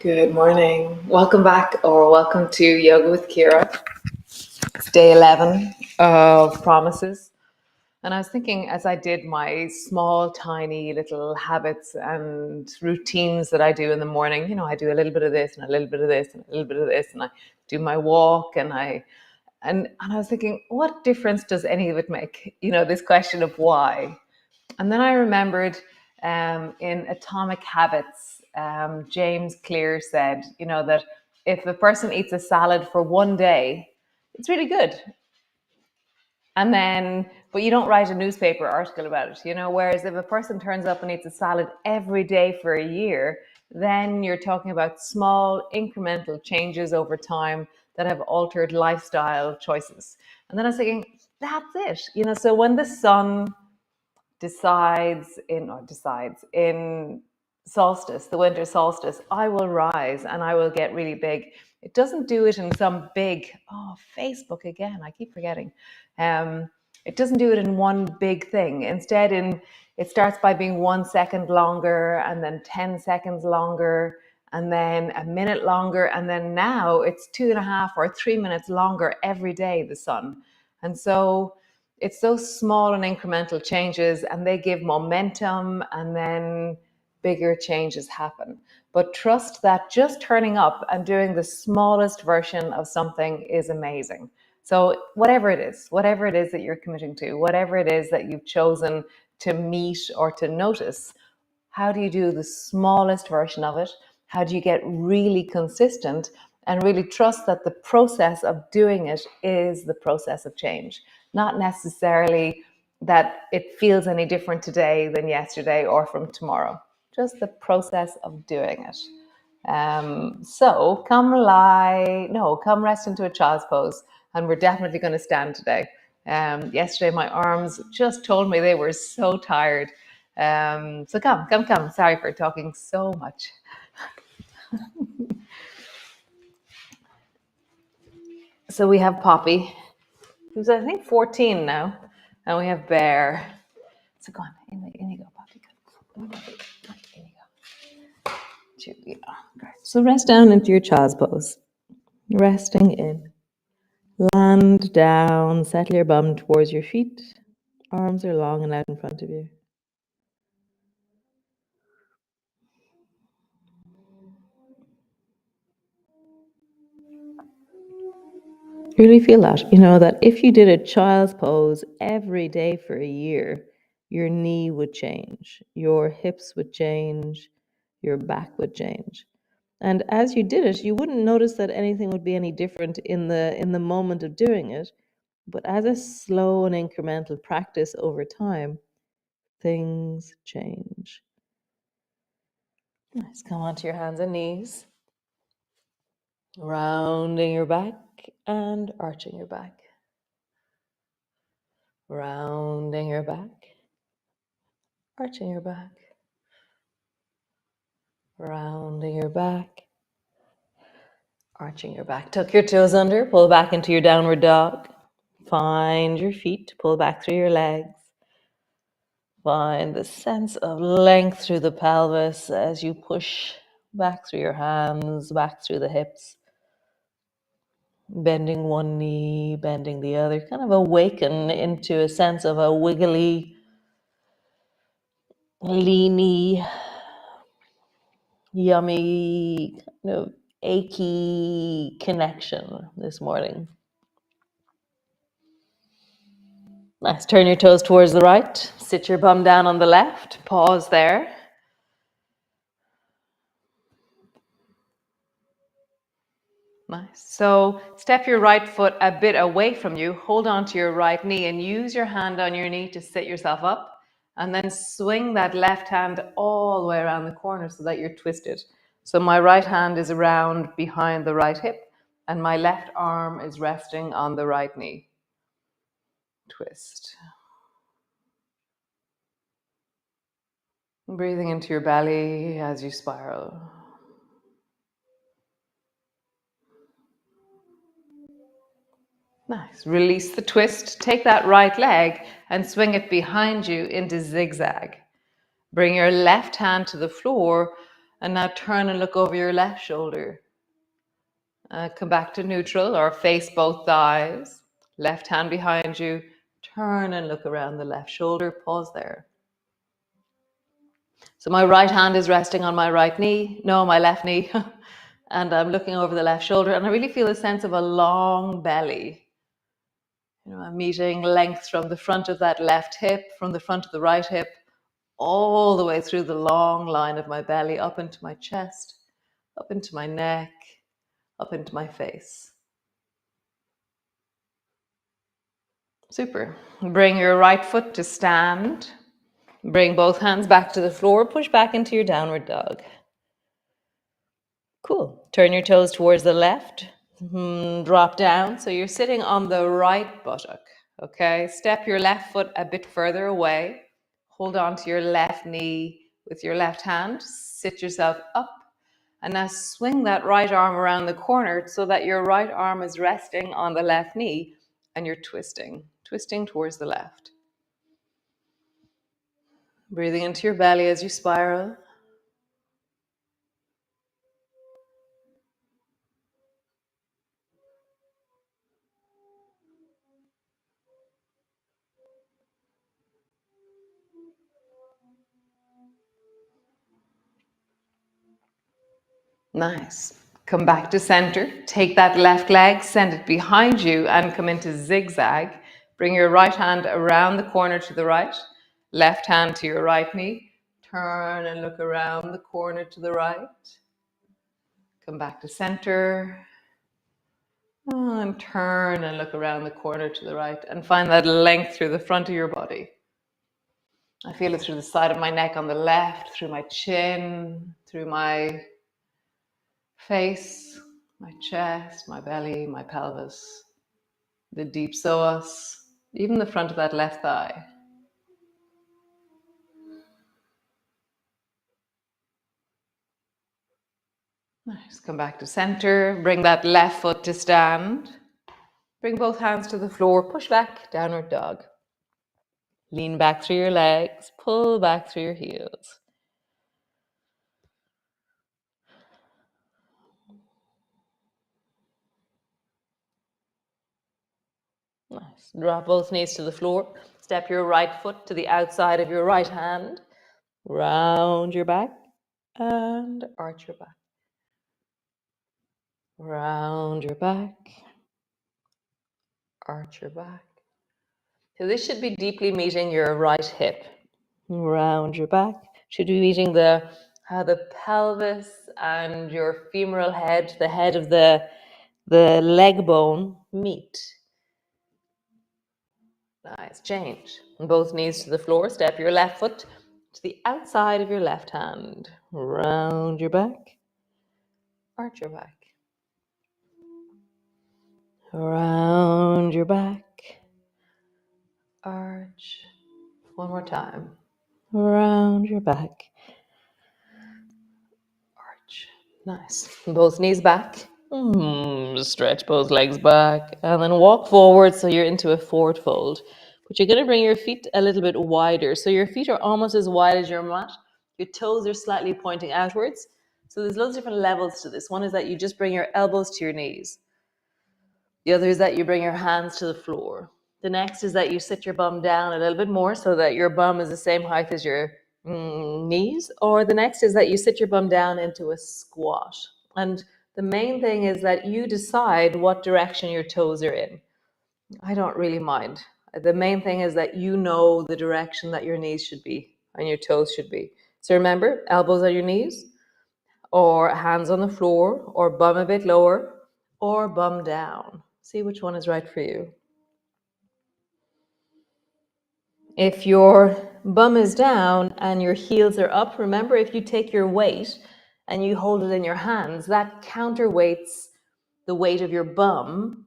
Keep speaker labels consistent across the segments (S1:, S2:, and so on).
S1: Good morning. Welcome back or welcome to Yoga with Ciara. It's day 11 of promises. And I was thinking as I did my small, tiny little habits and routines that I do in the morning, I do a little bit of this and a little bit of this and a little bit of this, and I do my walk and I was thinking, what difference does any of it make? This question of why. And then I remembered in Atomic Habits, James Clear said, that if a person eats a salad for one day, it's really good. But you don't write a newspaper article about it, whereas if a person turns up and eats a salad every day for a year, then you're talking about small incremental changes over time that have altered lifestyle choices. And then I was thinking, that's it. So when the sun decides in solstice, the winter solstice, I will rise and I will get really big. It doesn't do it in some big, Facebook again, I keep forgetting. It doesn't do it in one big thing. Instead, it starts by being 1 second longer, and then 10 seconds longer, and then a minute longer, and then now it's 2.5 or 3 minutes longer every day, the sun. And so it's those small and incremental changes, and they give momentum, and then bigger changes happen. But trust that just turning up and doing the smallest version of something is amazing. So whatever it is that you're committing to, whatever it is that you've chosen to meet or to notice, how do you do the smallest version of it? How do you get really consistent and really trust that the process of doing it is the process of change? Not necessarily that it feels any different today than yesterday or from tomorrow. Just the process of doing it. So come rest into a child's pose, and we're definitely going to stand today. Yesterday my arms just told me they were so tired. So come. Sorry for talking so much. So we have Poppy, who's I think 14 now, and we have Bear. So go on, in you go, Poppy. In you go. Julia. Great. So rest down into your child's pose. Resting in. Land down, settle your bum towards your feet. Arms are long and out in front of you. Really feel that, that if you did a child's pose every day for a year, your knee would change, your hips would change, your back would change. And as you did it, you wouldn't notice that anything would be any different in the moment of doing it. But as a slow and incremental practice over time, things change. Nice. Come onto your hands and knees. Rounding your back and arching your back. Rounding your back, arching your back. Rounding your back, arching your back. Tuck your toes under, pull back into your downward dog. Find your feet, pull back through your legs. Find the sense of length through the pelvis as you push back through your hands, back through the hips. Bending one knee, bending the other. Kind of awaken into a sense of a wiggly, leany, yummy, kind of achy connection this morning. Nice. Turn your toes towards the right. Sit your bum down on the left. Pause there. Nice. So step your right foot a bit away from you. Hold on to your right knee and use your hand on your knee to sit yourself up. And then swing that left hand all the way around the corner so that you're twisted. So my right hand is around behind the right hip, and my left arm is resting on the right knee. Twist. Breathing into your belly as you spiral. Nice. Release the twist. Take that right leg and swing it behind you into zigzag. Bring your left hand to the floor And now turn and look over your left shoulder. Come back to neutral or face both thighs. Left hand behind you. Turn and look around the left shoulder. Pause there. So my right hand is resting on my right knee. No, my left knee. And I'm looking over the left shoulder. And I really feel a sense of a long belly. I'm meeting length from the front of that left hip, from the front of the right hip, all the way through the long line of my belly, up into my chest, up into my neck, up into my face. Super. Bring your right foot to stand. Bring both hands back to the floor. Push back into your downward dog. Cool. Turn your toes towards the left. Drop down. So you're sitting on the right buttock. Okay. Step your left foot a bit further away. Hold on to your left knee with your left hand. Sit yourself up. And now swing that right arm around the corner so that your right arm is resting on the left knee and you're twisting towards the left. Breathing into your belly as you spiral. Nice. Come back to center. Take that left leg, send it behind you and come into zigzag. Bring your right hand around the corner to the right. Left hand to your right knee. Turn and look around the corner to the right. Come back to center. And turn and look around the corner to the right. And find that length through the front of your body. I feel it through the side of my neck on the left, through my chin, through my face, my chest, my belly, my pelvis, the deep psoas, even the front of that left thigh. Nice. Come back to center. Bring that left foot to stand. Bring both hands to the floor. Push back, downward dog. Lean back through your legs. Pull back through your heels. Nice. Drop both knees to the floor. Step your right foot to the outside of your right hand. Round your back and arch your back. Round your back, arch your back. So this should be deeply meeting your right hip. Round your back. Should be meeting how the pelvis and your femoral head, the head of the leg bone meet. Nice. Change. Both knees to the floor. Step your left foot to the outside of your left hand. Round your back. Arch your back. Round your back. Arch. One more time. Round your back. Arch. Nice. Both knees back. Stretch both legs back. And then walk forward so you're into a forward fold. But you're going to bring your feet a little bit wider. So your feet are almost as wide as your mat. Your toes are slightly pointing outwards. So there's loads of different levels to this. One is that you just bring your elbows to your knees. The other is that you bring your hands to the floor. The next is that you sit your bum down a little bit more so that your bum is the same height as your knees. Or the next is that you sit your bum down into a squat. And the main thing is that you decide what direction your toes are in. I don't really mind. The main thing is that you know the direction that your knees should be and your toes should be. So remember, elbows on your knees, or hands on the floor, or bum a bit lower, or bum down. See which one is right for you. If your bum is down and your heels are up, remember if you take your weight and you hold it in your hands, that counterweights the weight of your bum,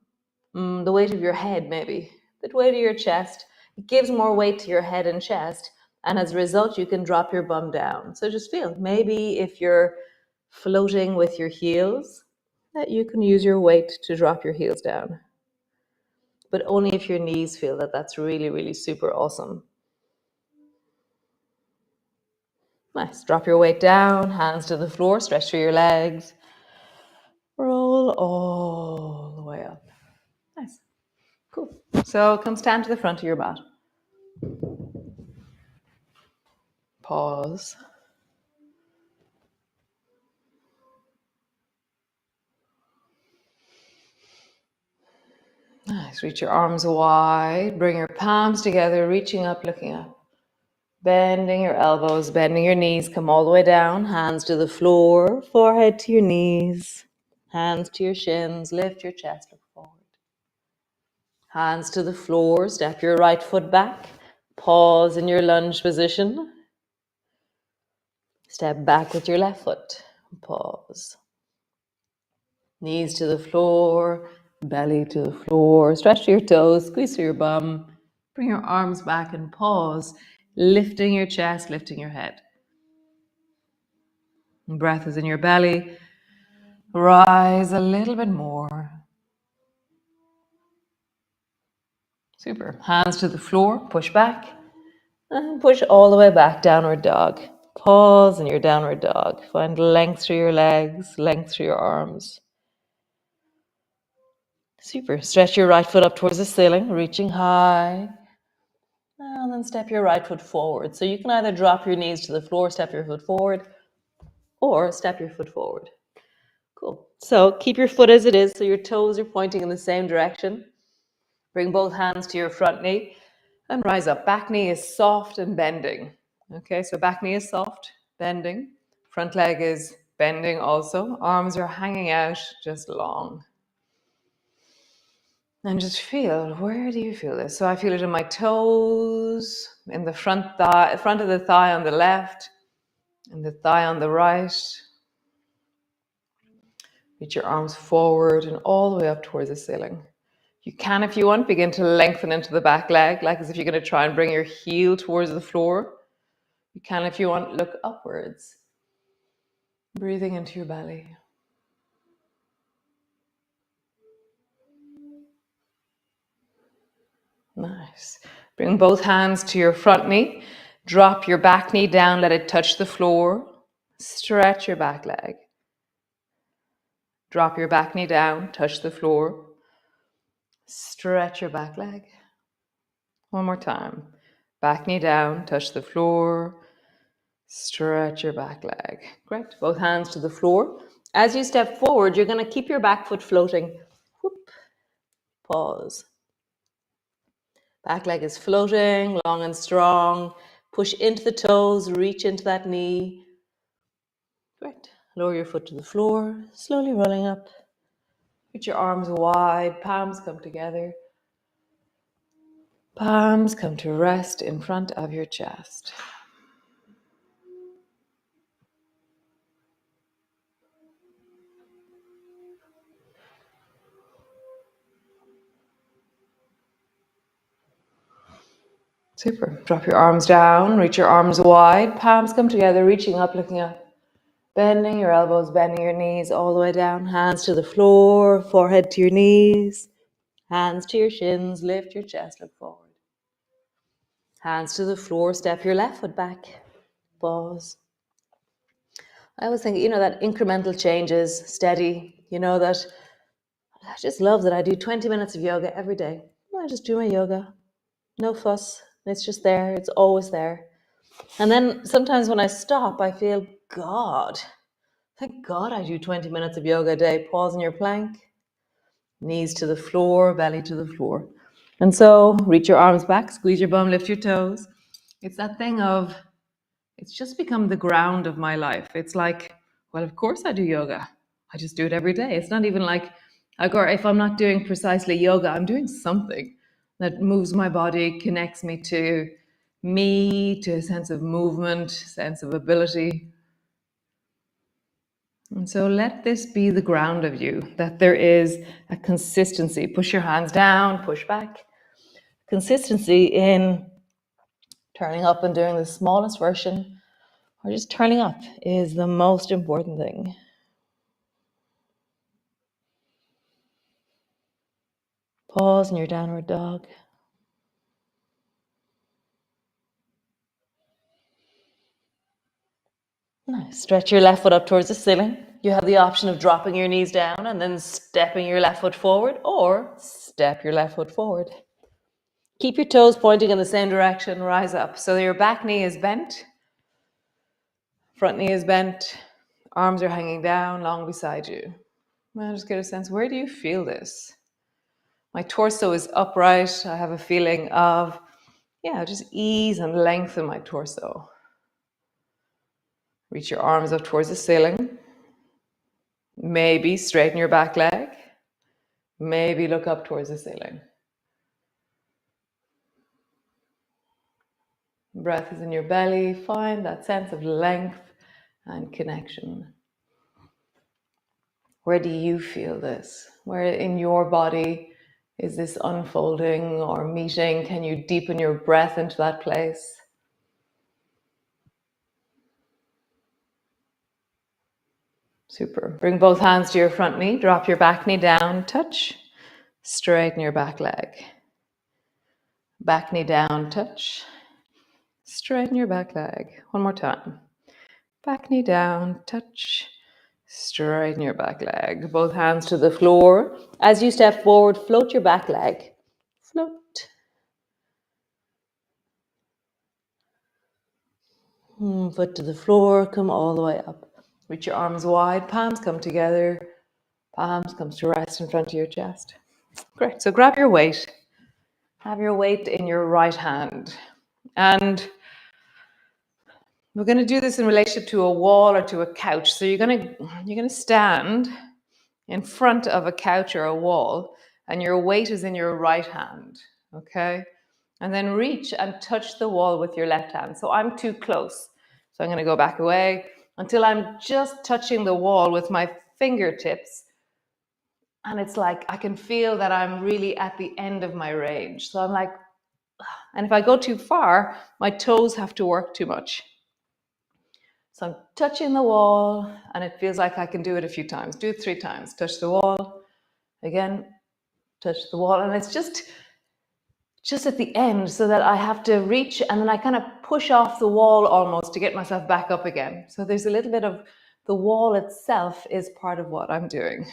S1: the weight of your head maybe, the weight of your chest. It gives more weight to your head and chest, and as a result, you can drop your bum down. So just feel, maybe if you're floating with your heels, that you can use your weight to drop your heels down. But only if your knees feel that that's really, really super awesome. Nice. Drop your weight down, hands to the floor, stretch through your legs. Roll all the way up. Nice. Cool. So come stand to the front of your mat. Pause. Nice. Reach your arms wide. Bring your palms together, reaching up, looking up. Bending your elbows, bending your knees. Come all the way down. Hands to the floor, forehead to your knees. Hands to your shins. Lift your chest, look forward. Hands to the floor. Step your right foot back. Pause in your lunge position. Step back with your left foot. Pause. Knees to the floor, belly to the floor. Stretch your toes, squeeze through your bum. Bring your arms back and pause, lifting your chest, lifting your head. Breath is in your belly. Rise a little bit more. Super. Hands to the floor, push back. And push all the way back, downward dog. Pause in your downward dog. Find length through your legs, length through your arms. Super. Stretch your right foot up towards the ceiling, reaching high. And then step your right foot forward. So you can either drop your knees to the floor, step your foot forward, or step your foot forward. Cool. So keep your foot as it is, so your toes are pointing in the same direction. Bring both hands to your front knee and rise up. Back knee is soft and bending. Okay, so back knee is soft, bending. Front leg is bending also. Arms are hanging out, just long. And just feel, where do you feel this? So I feel it in my toes, in the front of the thigh on the left, and the thigh on the right. Reach your arms forward and all the way up towards the ceiling. You can, if you want, begin to lengthen into the back leg, like as if you're going to try and bring your heel towards the floor. You can, if you want, look upwards. Breathing into your belly. Nice. Bring both hands to your front knee. Drop your back knee down, let it touch the floor. Stretch your back leg. Drop your back knee down, touch the floor. Stretch your back leg. One more time. Back knee down, touch the floor. Stretch your back leg. Great. Both hands to the floor. As you step forward, you're going to keep your back foot floating. Whoop. Pause. Back leg is floating, long and strong. Push into the toes, reach into that knee. Great. Lower your foot to the floor, slowly rolling up. Put your arms wide, palms come together. Palms come to rest in front of your chest. Super. Drop your arms down, reach your arms wide, palms come together, reaching up, looking up. Bending your elbows, bending your knees all the way down. Hands to the floor, forehead to your knees. Hands to your shins, lift your chest, look forward. Hands to the floor, step your left foot back. Pause. I always think, that incremental changes, steady, that I just love that I do 20 minutes of yoga every day. I just do my yoga. No fuss. It's just there. It's always there. And then sometimes when I stop, I feel, God, thank God I do 20 minutes of yoga a day. Pause in your plank. Knees to the floor, belly to the floor. And so reach your arms back, squeeze your bum, lift your toes. It's that thing of, it's just become the ground of my life. It's like, well, of course I do yoga. I just do it every day. It's not even like, or if I'm not doing precisely yoga, I'm doing something that moves my body, connects me, to a sense of movement, sense of ability. And so let this be the ground of you, that there is a consistency. Push your hands down, push back. Consistency in turning up and doing the smallest version, or just turning up, is the most important thing. Pause in your downward dog.
S2: Nice. Stretch your left foot up towards the ceiling. You have the option of dropping your knees down and then stepping your left foot forward, or step your left foot forward. Keep your toes pointing in the same direction, rise up. So your back knee is bent, front knee is bent, arms are hanging down, long beside you. I'll just get a sense, where do you feel this? My torso is upright. I have a feeling of, just ease and length in my torso. Reach your arms up towards the ceiling. Maybe straighten your back leg. Maybe look up towards the ceiling. Breath is in your belly. Find that sense of length and connection. Where do you feel this? Where in your body is this unfolding or meeting? Can you deepen your breath into that place? Super. Bring both hands to your front knee. Drop your back knee down. Touch. Straighten your back leg. Back knee down. Touch. Straighten your back leg. One more time. Back knee down. Touch. Straighten your back leg. Both hands to the floor. As you step forward, float your back leg. Float. Foot to the floor. Come all the way up. Reach your arms wide. Palms come together. Palms comes to rest in front of your chest. Great. So grab your weight. Have your weight in your right hand. And we're going to do this in relation to a wall or to a couch. So you're going to stand in front of a couch or a wall, and your weight is in your right hand, okay? And then reach and touch the wall with your left hand. So I'm too close. So I'm going to go back away until I'm just touching the wall with my fingertips. And it's like I can feel that I'm really at the end of my range. So I'm like, and if I go too far, my toes have to work too much. So I'm touching the wall, and it feels like I can do it a few times. Do it 3 times. Touch the wall. Again, touch the wall. And it's just at the end, so that I have to reach, and then I kind of push off the wall almost to get myself back up again. So there's a little bit of the wall itself is part of what I'm doing.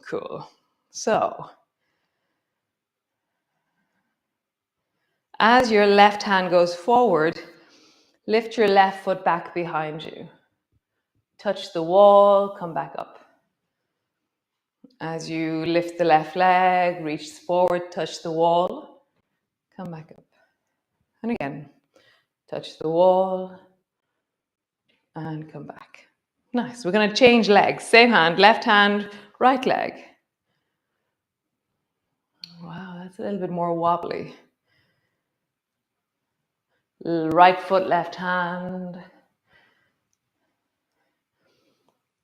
S2: Cool. So as your left hand goes forward, lift your left foot back behind you. Touch the wall, come back up. As you lift the left leg, reach forward, touch the wall, come back up. And again, touch the wall and come back. Nice. We're going to change legs. Same hand, left hand, right leg. Wow, that's a little bit more wobbly. Right foot, left hand.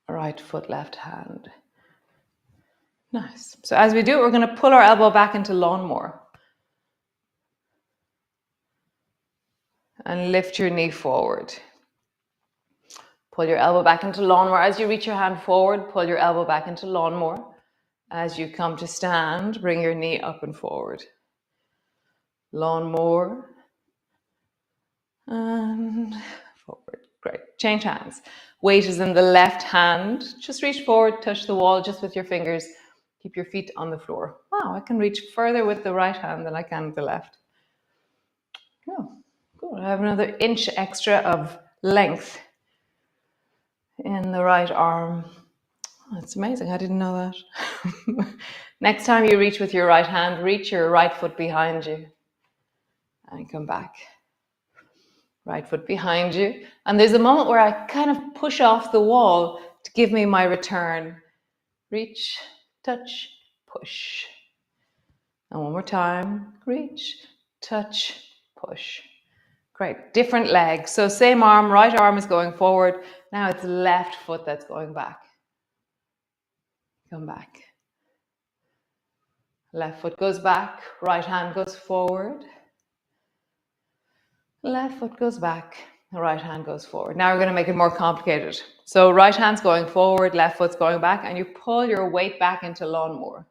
S2: Right foot, left hand. Nice. So as we do it, we're going to pull our elbow back into lawnmower. And lift your knee forward. Pull your elbow back into lawnmower. As you reach your hand forward, pull your elbow back into lawnmower. As you come to stand, bring your knee up and forward. Lawnmower. And forward. Great. Change hands. Weight is in the left hand. Just reach forward, touch the wall just with your fingers. Keep your feet on the floor. Wow, I can reach further with the right hand than I can with the left. Oh, good. I have another inch extra of length in the right arm. Oh, that's amazing. I didn't know that. Next time you reach with your right hand, reach your right foot behind you and come back. Right foot behind you. And there's a moment where I kind of push off the wall to give me my return. Reach, touch, push. And one more time. Reach, touch, push. Great. Different leg. So same arm, right arm is going forward. Now it's left foot that's going back. Come back. Left foot goes back, right hand goes forward. Left foot goes back, the right hand goes forward. Now we're going to make it more complicated. So right hand's going forward, left foot's going back, and you pull your weight back into lawnmower.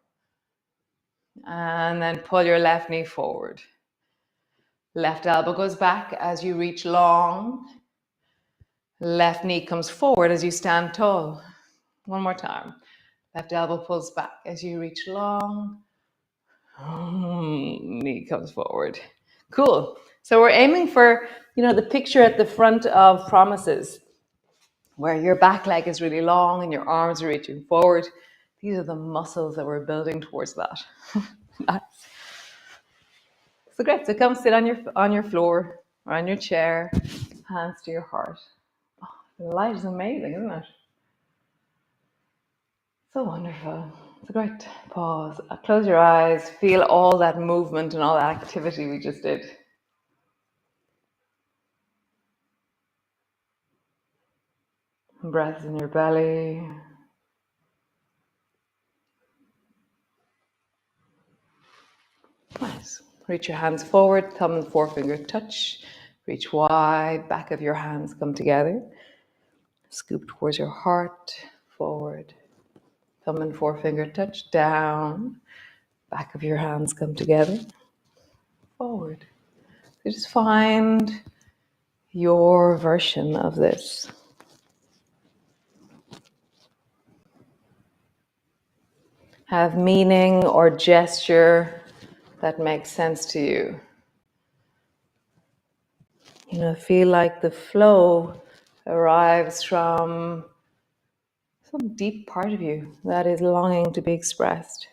S2: And then pull your left knee forward. Left elbow goes back as you reach long.
S1: Left knee comes forward as you stand tall. One more time. Left elbow pulls back as you reach long. Knee comes forward. Cool. So we're aiming for, the picture at the front of Promises, where your back leg is really long and your arms are reaching forward. These are the muscles that we're building towards that. Nice. So great. So come sit on your floor or on your chair, hands to your heart. Oh, the light is amazing, isn't it? So wonderful. So great. Pause. Close your eyes. Feel all that movement and all that activity we just did. Breath in your belly. Nice. Reach your hands forward, thumb and forefinger touch. Reach wide, back of your hands come together. Scoop towards your heart, forward. Thumb and forefinger touch, down. Back of your hands come together, forward. So just find your version of this. Have meaning or gesture that makes sense to you. Feel like the flow arrives from some deep part of you that is longing to be expressed.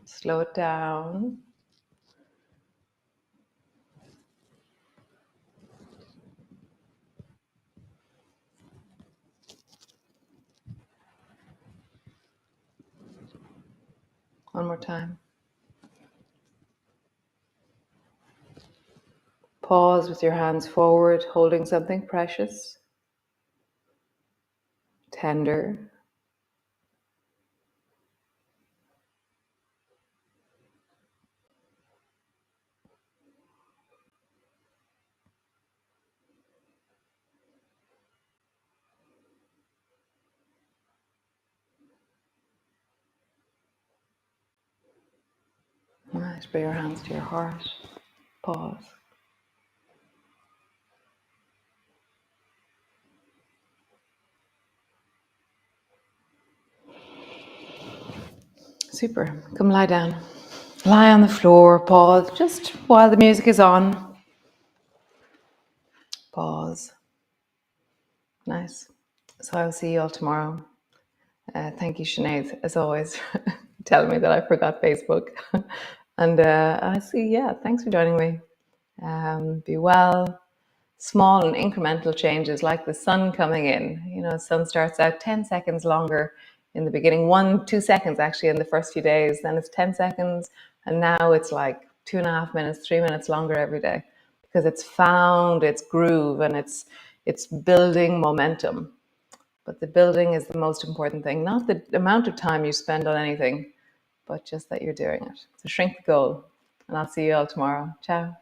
S1: Slow it down. One more time. Pause with your hands forward, holding something precious, tender. Nice. Bring your hands to your heart. Pause. Super. Come lie down. Lie on the floor. Pause just while the music is on. Pause. Nice. So I'll see you all tomorrow. Thank you, Sinead, as always, telling me that I forgot Facebook. And I see, thanks for joining me. Be well. Small and incremental changes like the sun coming in. Sun starts out 10 seconds longer in the beginning, 2 seconds actually in the first few days. Then it's 10 seconds. And now it's like 2.5 minutes, 3 minutes longer every day because it's found its groove and it's building momentum. But the building is the most important thing, not the amount of time you spend on anything, but just that you're doing it. So shrink the goal. And I'll see you all tomorrow. Ciao.